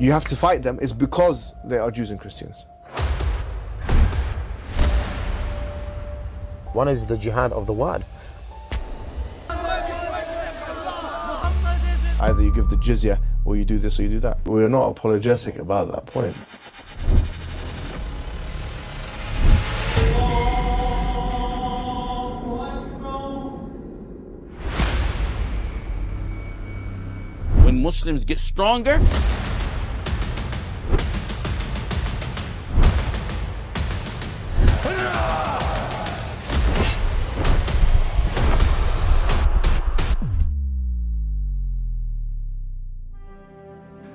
you have to fight them is because they are Jews and Christians. One is the jihad of the word. Either you give the jizya, or you do this, or you do that. We're not apologetic about that point. When Muslims get stronger,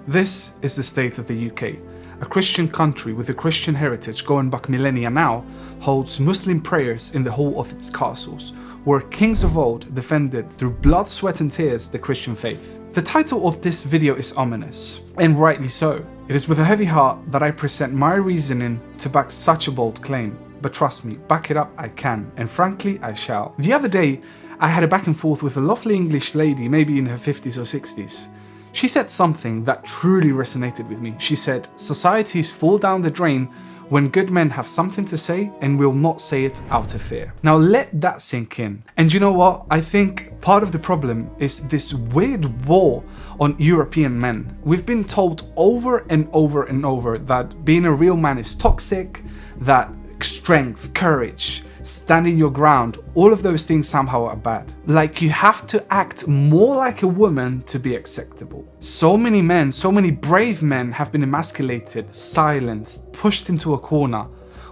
This is the state of the UK. A Christian country with a Christian heritage going back millennia now holds Muslim prayers in the hall of its castles, where kings of old defended through blood, sweat and tears the Christian faith. The title of this video is ominous, and rightly so. It is with a heavy heart that I present my reasoning to back such a bold claim. But trust me, back it up I can, and frankly I shall. The other day, I had a back and forth with a lovely English lady, maybe in her 50s or 60s. She said something that truly resonated with me. She said, societies fall down the drain when good men have something to say and will not say it out of fear. Now let that sink in. And you know what? I think part of the problem is this weird war on European men. We've been told over and over and over that being a real man is toxic, that strength, courage, standing your ground, all of those things somehow are bad. Like you have to act more like a woman to be acceptable. So many men, so many brave men have been emasculated, silenced, pushed into a corner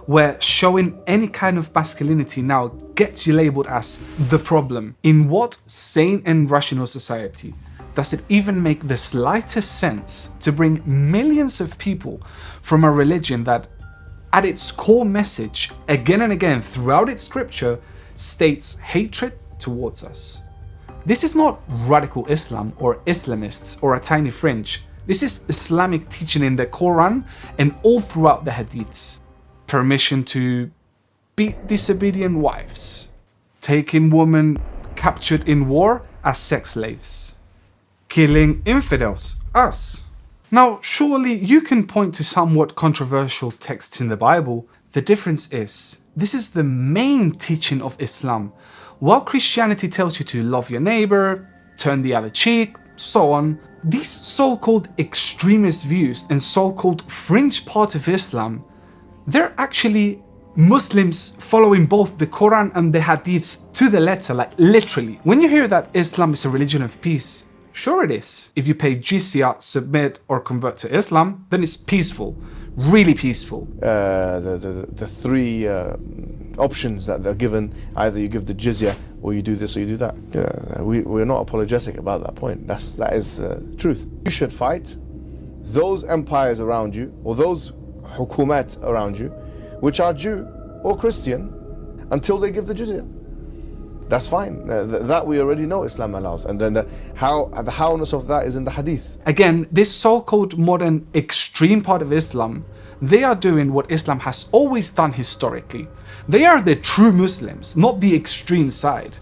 where showing any kind of masculinity now gets you labeled as the problem. In what sane and rational society does it even make the slightest sense to bring millions of people from a religion that at its core message, again and again throughout its scripture, states hatred towards us? This is not radical Islam or Islamists or a tiny fringe. This is Islamic teaching in the Quran and all throughout the Hadiths. Permission to beat disobedient wives, taking women captured in war as sex slaves, killing infidels, us. Now, surely you can point to somewhat controversial texts in the Bible. The difference is, this is the main teaching of Islam. While Christianity tells you to love your neighbor, turn the other cheek, so on, these so-called extremist views and so-called fringe part of Islam, they're actually Muslims following both the Quran and the Hadiths to the letter, like literally. When you hear that Islam is a religion of peace, sure it is. If you pay jizya, submit or convert to Islam, then it's peaceful, really peaceful. The three options that they're given, either you give the jizya or you do this or you do that. We're not apologetic about that point. That is truth. You should fight those empires around you or those hukumat around you which are Jew or Christian until they give the jizya. That's fine. That we already know Islam allows. And then the howness of that is in the hadith. Again, this so-called modern extreme part of Islam, they are doing what Islam has always done historically. They are the true Muslims, not the extreme side.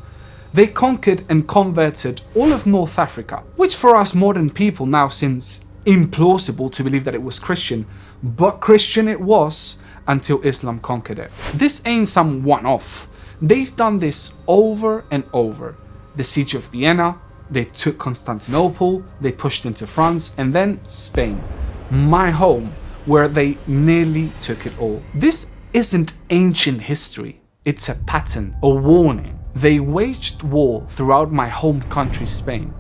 They conquered and converted all of North Africa, which for us modern people now seems implausible to believe that it was Christian, but Christian it was until Islam conquered it. This ain't some one-off. They've done this over and over. The siege of Vienna, they took Constantinople, they pushed into France, and then Spain, my home, where they nearly took it all. This isn't ancient history, it's a pattern, a warning. They waged war throughout my home country Spain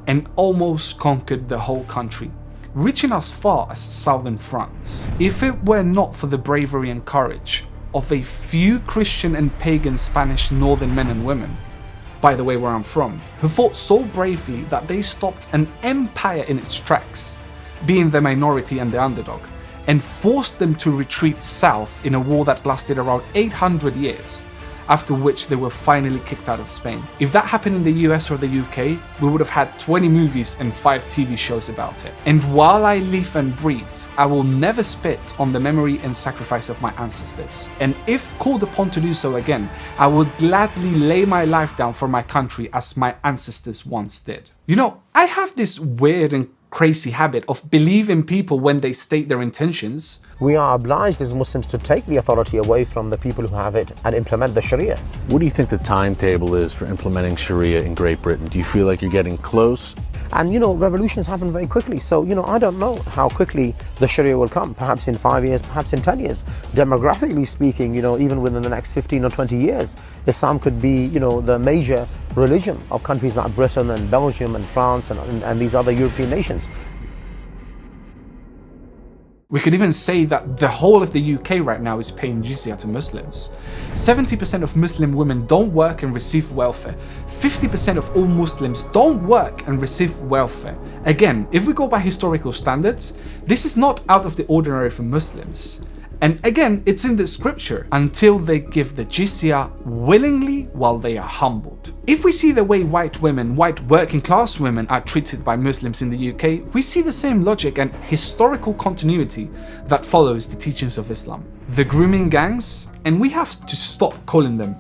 and almost conquered the whole country, reaching as far as southern France. If it were not for the bravery and courage of a few Christian and pagan Spanish northern men and women, by the way where I'm from, who fought so bravely that they stopped an empire in its tracks, being the minority and the underdog, and forced them to retreat south in a war that lasted around 800 years, after which they were finally kicked out of Spain. If that happened in the US or the UK, we would have had 20 movies and 5 TV shows about it. And while I live and breathe, I will never spit on the memory and sacrifice of my ancestors. And if called upon to do so again, I would gladly lay my life down for my country as my ancestors once did. You know, I have this weird and crazy habit of believing people when they state their intentions. We are obliged as Muslims to take the authority away from the people who have it and implement the Sharia. What do you think the timetable is for implementing Sharia in Great Britain? Do you feel like you're getting close? And revolutions happen very quickly. So, I don't know how quickly the Sharia will come. Perhaps in 5 years, perhaps in 10 years. Demographically speaking, even within the next 15 or 20 years, Islam could be, the major religion of countries like Britain and Belgium and France and these other European nations. We could even say that the whole of the UK right now is paying jizya to Muslims. 70% of Muslim women don't work and receive welfare. 50% of all Muslims don't work and receive welfare. Again, if we go by historical standards, this is not out of the ordinary for Muslims. And again, it's in the scripture, until they give the jizya willingly while they are humbled. If we see the way white working class women are treated by Muslims in the UK, we see the same logic and historical continuity that follows the teachings of Islam. The grooming gangs, and we have to stop calling them,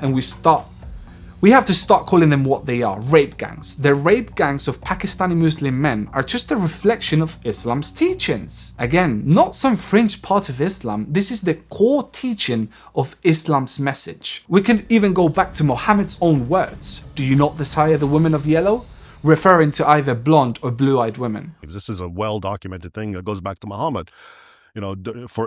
we have to start calling them what they are, rape gangs. The rape gangs of Pakistani Muslim men are just a reflection of Islam's teachings. Again, not some fringe part of Islam, this is the core teaching of Islam's message. We can even go back to Muhammad's own words. Do you not desire the women of yellow? Referring to either blonde or blue-eyed women. This is a well-documented thing that goes back to Muhammad.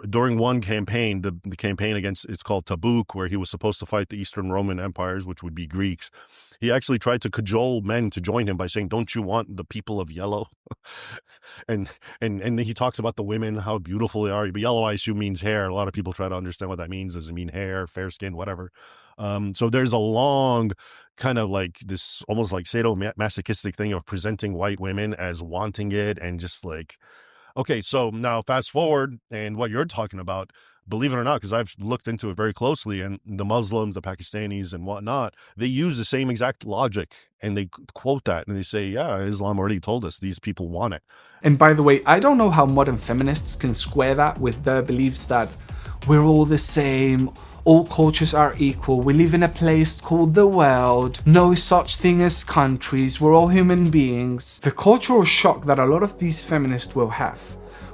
During one campaign, the campaign against, it's called Tabuk, where he was supposed to fight the Eastern Roman empires, which would be Greeks. He actually tried to cajole men to join him by saying, "Don't you want the people of yellow?" and he talks about the women, how beautiful they are. But yellow, I assume, means hair. A lot of people try to understand what that means. Does it mean hair, fair skin, whatever? So there's a long kind of like this almost like sadomasochistic thing of presenting white women as wanting it and just like, okay, so now fast forward, and what you're talking about, believe it or not, because I've looked into it very closely, and the Muslims, the Pakistanis and whatnot, they use the same exact logic, and they quote that, and they say, yeah, Islam already told us these people want it. And by the way, I don't know how modern feminists can square that with their beliefs that we're all the same, all cultures are equal, we live in a place called the world, no such thing as countries, we're all human beings. The cultural shock that a lot of these feminists will have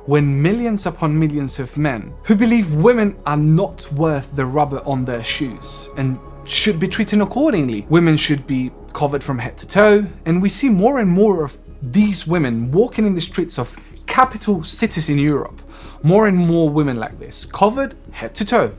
when millions upon millions of men who believe women are not worth the rubber on their shoes and should be treated accordingly. Women should be covered from head to toe, and we see more and more of these women walking in the streets of capital cities in Europe. More and more women like this, covered head to toe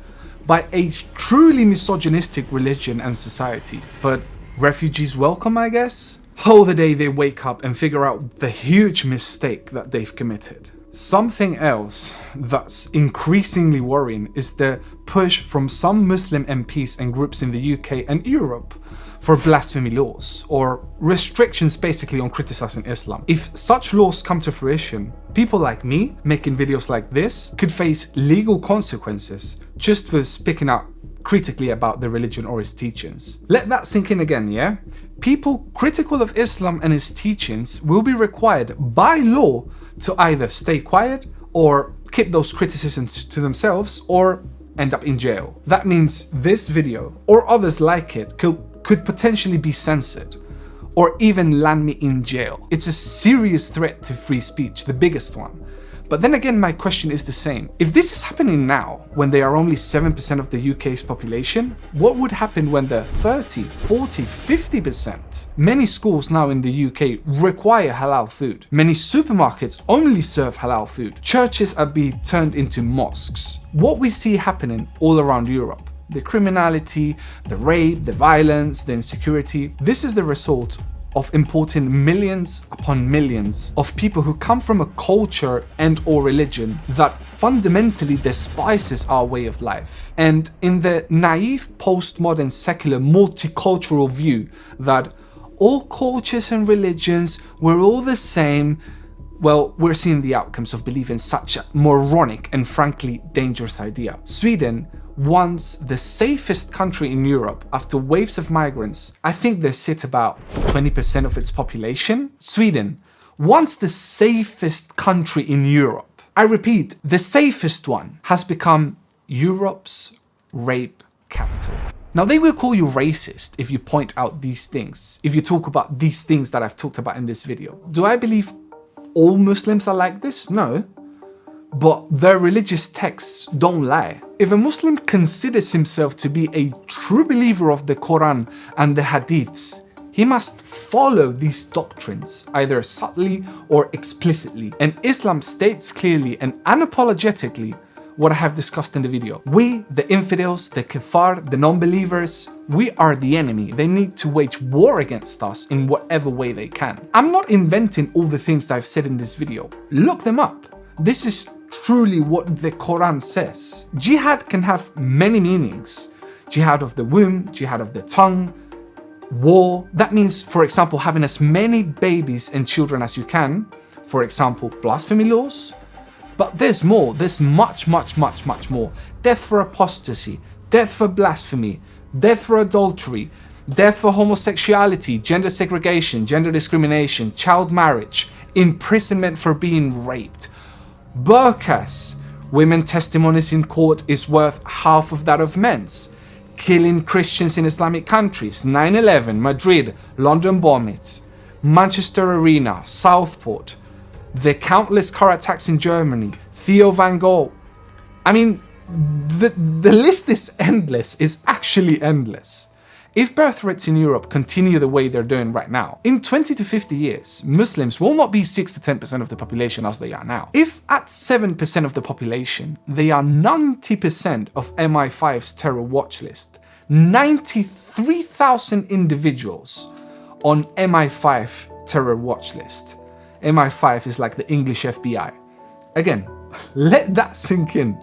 by a truly misogynistic religion and society. But refugees welcome, I guess? Oh, the day they wake up and figure out the huge mistake that they've committed. Something else that's increasingly worrying is the push from some Muslim MPs and groups in the UK and Europe for blasphemy laws, or restrictions basically on criticizing Islam. If such laws come to fruition, people like me, making videos like this, could face legal consequences just for speaking out critically about the religion or its teachings. Let that sink in again, yeah? People critical of Islam and its teachings will be required by law to either stay quiet or keep those criticisms to themselves or end up in jail. That means this video or others like it could potentially be censored or even land me in jail. It's a serious threat to free speech, the biggest one. But then again, my question is the same. If this is happening now, when they are only 7% of the UK's population, what would happen when they're 30, 40, 50%? Many schools now in the UK require halal food. Many supermarkets only serve halal food. Churches are being turned into mosques. What we see happening all around Europe, the criminality, the rape, the violence, the insecurity, this is the result of importing millions upon millions of people who come from a culture and or religion that fundamentally despises our way of life. And in the naive, postmodern, secular, multicultural view that all cultures and religions were all the same, well, we're seeing the outcomes of believing such a moronic and frankly dangerous idea. Sweden, once the safest country in Europe after waves of migrants, I think they sit about 20% of its population. Sweden, once the safest country in Europe, I repeat, the safest one, has become Europe's rape capital. Now, they will call you racist if you point out these things, if you talk about these things that I've talked about in this video. Do I believe all Muslims are like this? No. But their religious texts don't lie. If a Muslim considers himself to be a true believer of the Quran and the Hadiths, he must follow these doctrines, either subtly or explicitly. And Islam states clearly and unapologetically what I have discussed in the video. We, the infidels, the kafar, the non-believers, we are the enemy. They need to wage war against us in whatever way they can. I'm not inventing all the things that I've said in this video. Look them up. This is truly what the Quran says. Jihad can have many meanings. Jihad of the womb, jihad of the tongue, war. That means, for example, having as many babies and children as you can. For example, blasphemy laws. But there's more. There's much more. Death for apostasy, death for blasphemy, death for adultery, death for homosexuality, gender segregation, gender discrimination, child marriage, imprisonment for being raped. Burqas, women's testimonies in court is worth half of that of men's. Killing Christians in Islamic countries, 9/11, Madrid, London bombings, Manchester Arena, Southport, the countless car attacks in Germany, Theo van Gogh. I mean, the list is endless, it's actually endless. If birth rates in Europe continue the way they're doing right now, in 20 to 50 years, Muslims will not be 6 to 10% of the population as they are now. If at 7% of the population, they are 90% of MI5's terror watch list, 93,000 individuals on MI5 terror watch list. MI5 is like the English FBI. Again, let that sink in.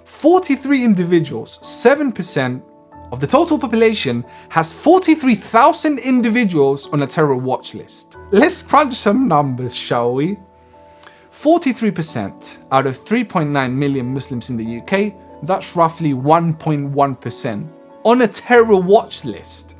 43 individuals, 7% of the total population has 43,000 individuals on a terror watch list. Let's crunch some numbers, shall we? 43% out of 3.9 million Muslims in the UK, that's roughly 1.1% on a terror watch list.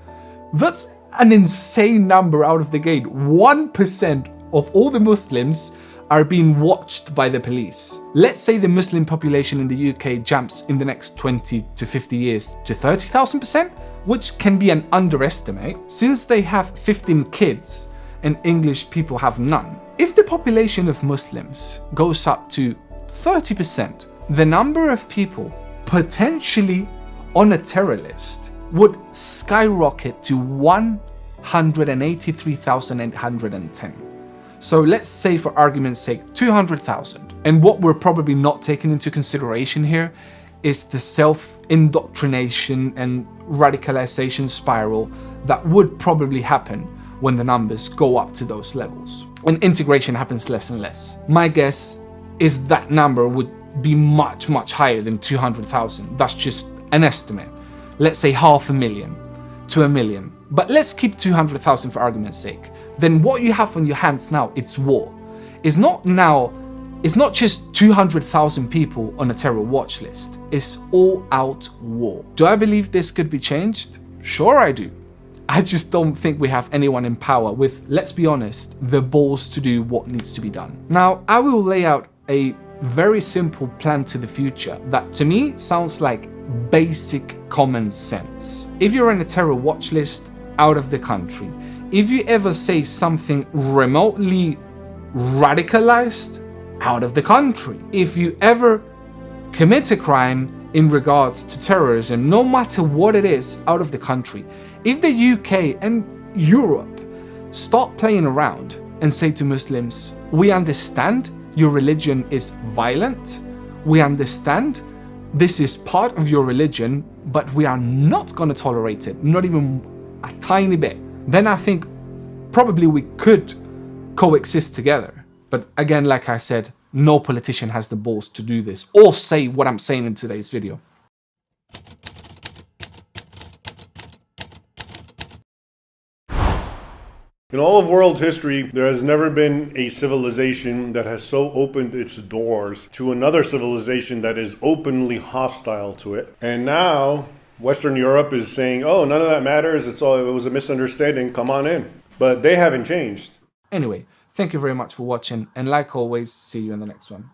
That's an insane number out of the gate. 1% of all the Muslims are being watched by the police. Let's say the Muslim population in the UK jumps in the next 20 to 50 years to 30,000%, which can be an underestimate since they have 15 kids and English people have none. If the population of Muslims goes up to 30%, the number of people potentially on a terror list would skyrocket to 183,810. So let's say, for argument's sake, 200,000. And what we're probably not taking into consideration here is the self-indoctrination and radicalization spiral that would probably happen when the numbers go up to those levels. When integration happens less and less. My guess is that number would be much higher than 200,000. That's just an estimate. Let's say 500,000 to 1 million. But let's keep 200,000 for argument's sake. Then what you have on your hands now, it's war. It's not just 200,000 people on a terror watch list. It's all out war. Do I believe this could be changed? Sure I do. I just don't think we have anyone in power with, let's be honest, the balls to do what needs to be done. Now, I will lay out a very simple plan to the future that to me sounds like basic common sense. If you're on a terror watch list out of the country, if you ever say something remotely radicalized, out of the country. If you ever commit a crime in regards to terrorism, no matter what it is, out of the country. If the UK and Europe start playing around and say to Muslims, we understand your religion is violent, we understand this is part of your religion, but we are not going to tolerate it, not even a tiny bit, then I think probably we could coexist together. But again, like I said, no politician has the balls to do this or say what I'm saying in today's video. In all of world history, there has never been a civilization that has so opened its doors to another civilization that is openly hostile to it. And now, Western Europe is saying, oh, none of that matters, it was a misunderstanding, come on in. But they haven't changed. Anyway, thank you very much for watching, and like always, see you in the next one.